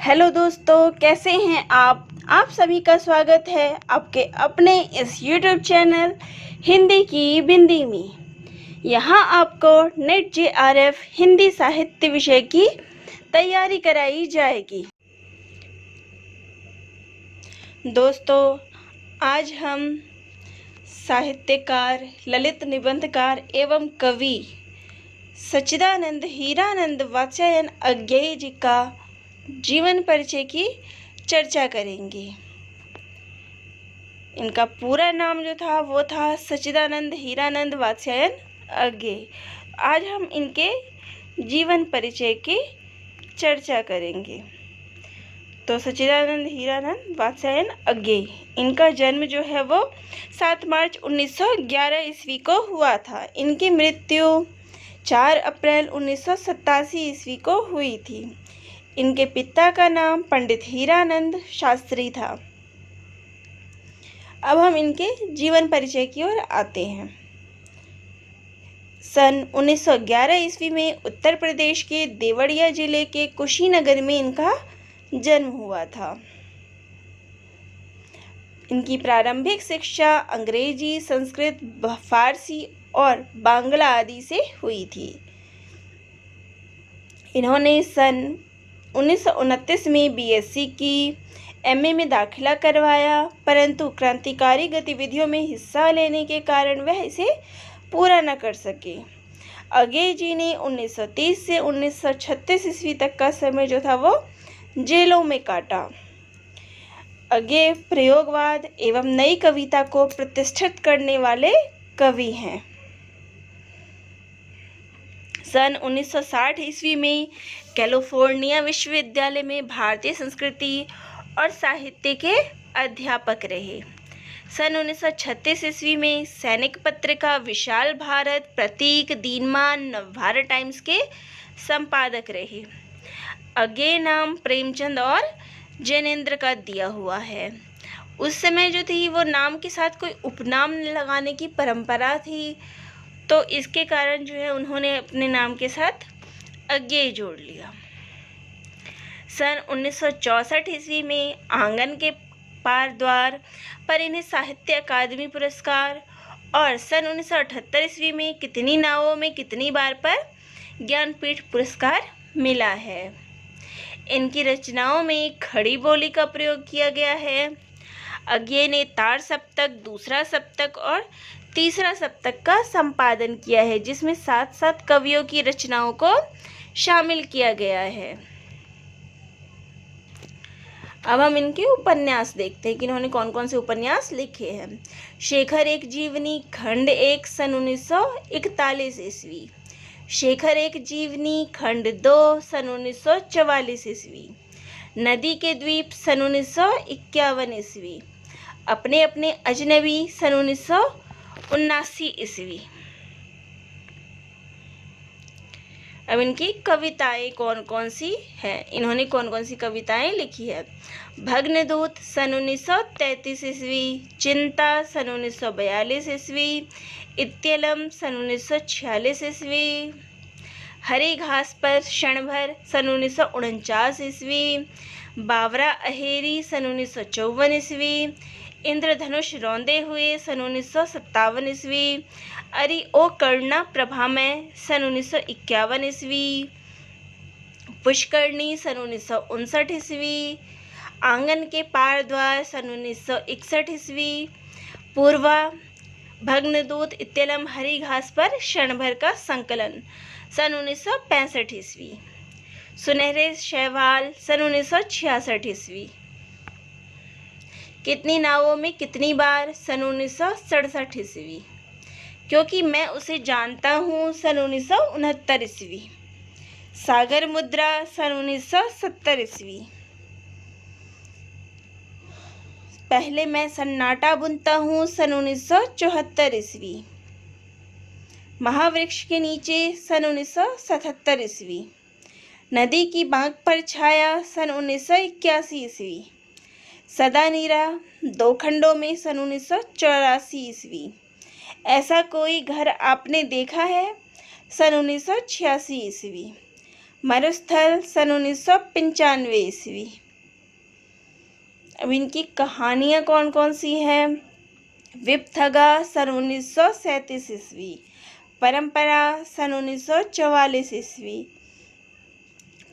Hello दोस्तों, कैसे हैं आप सभी का स्वागत है आपके अपने इस YouTube चैनल हिंदी की बिंदी में। यहाँ आपको नेट JRF हिंदी साहित्य विषय की तैयारी कराई जाएगी। दोस्तों, आज हम साहित्यकार, ललित निबंधकार एवं कवि सच्चिदानंद हीरानंद वात्स्यायन अज्ञेय जी का जीवन परिचय की चर्चा करेंगे। इनका पूरा नाम जो था वो था सच्चिदानंद हीरानंद वात्स्यायन अज्ञेय। आज हम इनके जीवन परिचय की चर्चा करेंगे। तो सच्चिदानंद हीरानंद वात्स्यायन अज्ञेय, इनका जन्म जो है वो 7 मार्च 1911 ईस्वी को हुआ था। इनकी मृत्यु 4 अप्रैल 1987 ईस्वी को हुई थी। इनके पिता का नाम पंडित हीरानंद शास्त्री था। अब हम इनके जीवन परिचय की ओर आते हैं। सन 1911 ईस्वी में उत्तर प्रदेश के देवरिया जिले के कुशीनगर में इनका जन्म हुआ था। इनकी प्रारंभिक शिक्षा अंग्रेजी, संस्कृत, फारसी और बांग्ला आदि से हुई थी। इन्होंने सन 1929 में BSc की, MA में दाखिला करवाया, परंतु क्रांतिकारी गतिविधियों में हिस्सा लेने के कारण वह इसे पूरा न कर सके। अज्ञेय जी ने 1930 से 1936 ईस्वी तक का समय जो था वो जेलों में काटा। अज्ञेय प्रयोगवाद एवं नई कविता को प्रतिष्ठित करने वाले कवि हैं। सन 1960 ईस्वी में कैलिफोर्निया विश्वविद्यालय में भारतीय संस्कृति और साहित्य के अध्यापक रहे। सन 1936 ईस्वी में सैनिक पत्रिका विशाल भारत, प्रतीक, दीनमान, नवभारत टाइम्स के संपादक रहे। अज्ञेय नाम प्रेमचंद और जैनेन्द्र का दिया हुआ है। उस समय जो थी वो नाम के साथ कोई उपनाम लगाने की परंपरा थी, तो इसके कारण जो है उन्होंने अपने नाम के साथ अज्ञेय जोड़ लिया। सन 1964 ईस्वी में आंगन के पार द्वार पर इन्हें साहित्य अकादमी पुरस्कार और सन 1978 ईस्वी में कितनी नावों में कितनी बार पर ज्ञानपीठ पुरस्कार मिला है। इनकी रचनाओं में खड़ी बोली का प्रयोग किया गया है। अज्ञेय ने तार सप्तक, दूसरा सप्तक और तीसरा सप्तक का संपादन किया है, जिसमें 7 कवियों की रचनाओं को शामिल किया गया है। अब हम इनके उपन्यास देखते हैं कि इन्होंने कौन कौन से उपन्यास लिखे हैं। शेखर एक जीवनी खंड 1 सन 1941 ईस्वी, शेखर एक जीवनी खंड 2 सन 1944 ईस्वी, नदी के द्वीप सन 1951 ईस्वी, अपने अपने अजनबी सन 1979 ईस्वी। अब इनकी कविताएं कौन कौन सी हैं, इन्होंने कौन कौन सी कविताएं लिखी है। भग्नदूत सन 1933 ईस्वी, चिंता सन 1942 ईस्वी, इत्यलम सन 1946 ईस्वी, हरी घास पर क्षण भर सन 1949 ईस्वी, बावरा अहेरी सन 1954 ईस्वी, इंद्रधनुष रौंदे हुए सन 1957 ईस्वी, अरि ओ करुणा प्रभामय सन 1951 ईस्वी, पुष्करणी सन 1959 ईस्वी, आंगन के पार द्वार सन 1961 ईस्वी, पूर्वा, भग्नदूत, इत्यलम, हरी घास पर क्षण भर का संकलन सन 1965 ईस्वी, सुनहरे शैवाल सन 1966 ईस्वी, कितनी नावों में कितनी बार सन 1967 ईस्वी, क्योंकि मैं उसे जानता हूँ सन 1969 ईस्वी, सागर मुद्रा सन 1970 ईस्वी, पहले मैं सन्नाटा बुनता हूँ सन 1974 ईस्वी, महावृक्ष के नीचे सन 1977 ईस्वी, नदी की बांक पर छाया सन 1981 ईस्वी, सदा नीरा 2 खंडों में सन 1984 ईस्वी, ऐसा कोई घर आपने देखा है सन 1986 ईस्वी, मरुस्थल सन 1995 ईस्वी। अब इनकी कहानियाँ कौन कौन सी हैं? विपथगा सन 1937 ईस्वी, परंपरा सन 1944 ईस्वी,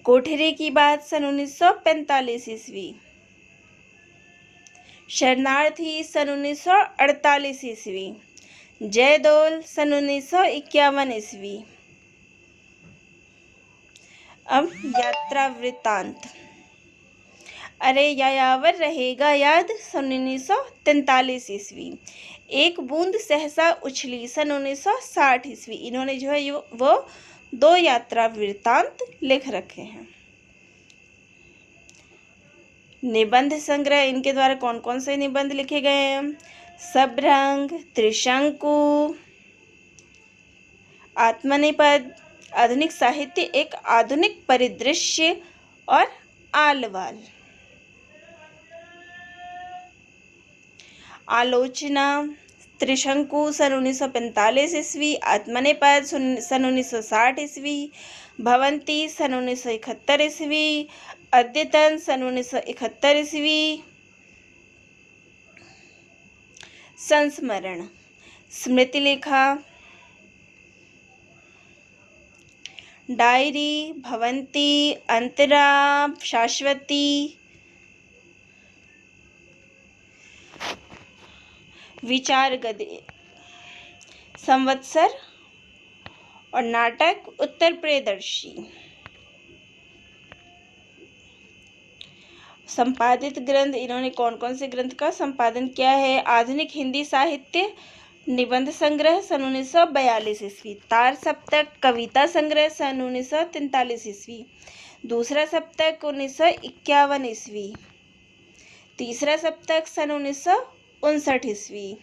कोठरी की बात सन 1945 ईस्वी, शरणार्थी सन 1948 ईस्वी, जयदोल सन 1951 ईस्वी। अब यात्रा वृत्तांत। अरे यायावर रहेगा याद सन 1943 ईस्वी, एक बूंद सहसा उछली सन 1960 ईस्वी। इन्होंने जो है वो 2 यात्रा वृत्तांत लिख रखे हैं। निबंध संग्रह, इनके द्वारा कौन कौन से निबंध लिखे गए हैं? सबरंग, त्रिशंकु, आत्मनिपद, आधुनिक साहित्य एक आधुनिक परिदृश्य और आलवाल। आलोचना, त्रिशंकु सन 1945 ईस्वी, आत्मनिपद सन 1960 ईस्वी, भवंती सन 1971 ईस्वी, अद्यतन सन 1971 ईस्वी, संस्मरण, स्मृति लेखा, डायरी, भवंती, अंतरा, शाश्वती, विचार गद्य, संवत्सर और नाटक उत्तर प्रियदर्शी। संपादित ग्रंथ, इन्होंने कौन कौन से ग्रंथ का संपादन किया है? आधुनिक हिंदी साहित्य निबंध संग्रह सन 1942 ईस्वी, तार सप्तक कविता संग्रह सन 1943 ईस्वी, दूसरा सप्तक 1951 ईस्वी, तीसरा सप्तक सन 1959 ईस्वी,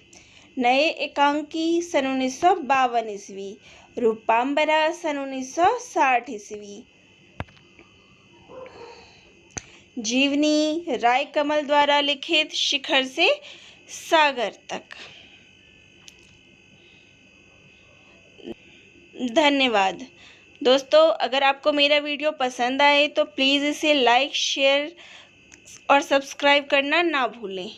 नए एकांकी सन 1952 ईस्वी, रूपांबरा सन 1960 ईस्वी, जीवनी राय कमल द्वारा लिखित शिखर से सागर तक। धन्यवाद दोस्तों, अगर आपको मेरा वीडियो पसंद आए तो प्लीज़ इसे लाइक, शेयर और सब्सक्राइब करना ना भूलें।